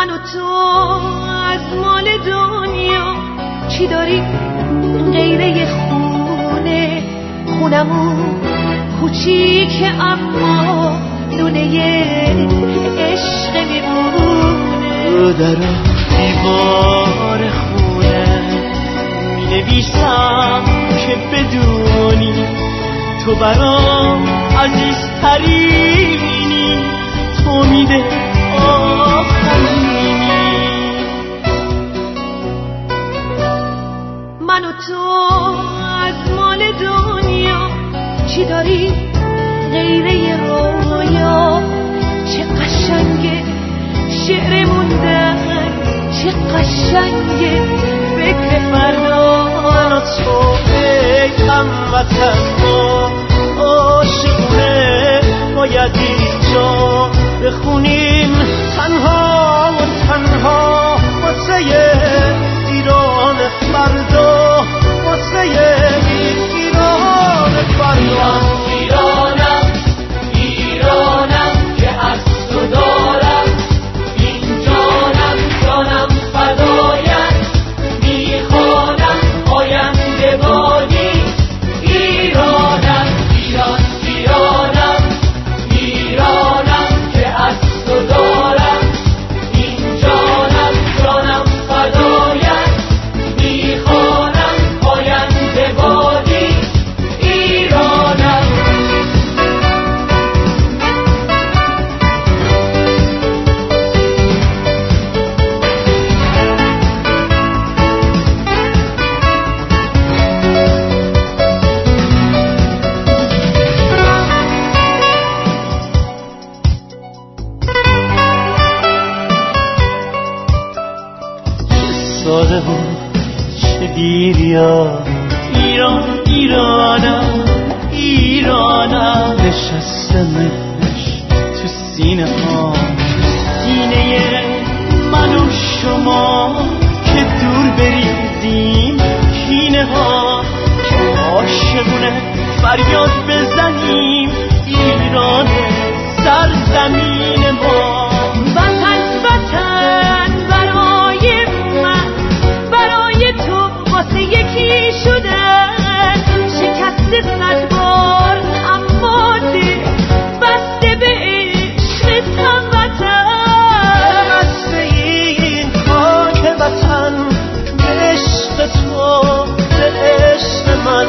من و تو از مال دنیا چی داری غیره خونه؟ خونمون کوچیک اما لونه عشق میمونه. در دیوار خونه می نویسم که بدونی تو برام عزیزترینی، تو میده آخرینی. من و تو از مال دنیا چی داری غیره رویا؟ چه قشنگه شعر موندن، چه قشنگه فکر فردا. من و تو ای هموطن ما عاشقونه باید اینجا بخونیم تنها و تنها واسه ایران فردا، واسه ایران فردا. ایرانم ایرانم که از تو دارم، این جانم جانم فدایت، میخوانم آینده بادی. ایرانم ایران ایرانم ایرانم که از تو دارم، این جانم جانم فدایت، میخوانم آینده بادی. ایرانم ساده و چه دیریا، ایران ایرانم ایرانم. نشستمش تو سینه ها، سینه من و شما که دور بریزیم کینه ها، که عاشقونه فریاد بزنیم ایران سرزمین ما. وطن وطن برای من، برای تو واسه یکی شدن، شکست 100 بار اما دل بسته به عشق هموطن. بسته این خاک وطن به عشق تو، به عشق من،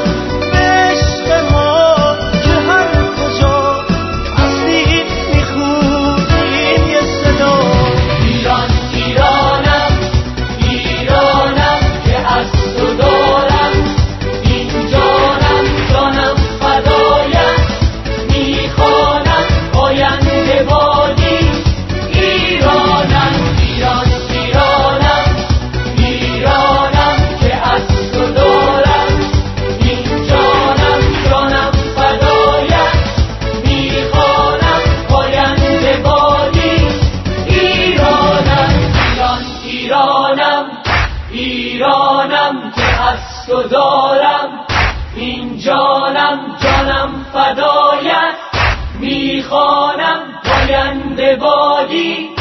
به عشق ما، که هر کجا هستیم میخونیم یه صدا. ایران ایرانم ایرانم که از تو دارم، این جانم جانم فدایت، میخوانم آینده بادی. ایرانم ایران ایرانم ایرانم که از تو دارم، این جانم جانم فدایت، میخوانم آینده بادی. ایرانم ایران ایرانم ایرانم که از تو دارم، این جانم جانم فدایت، میخوانم آینده بادی.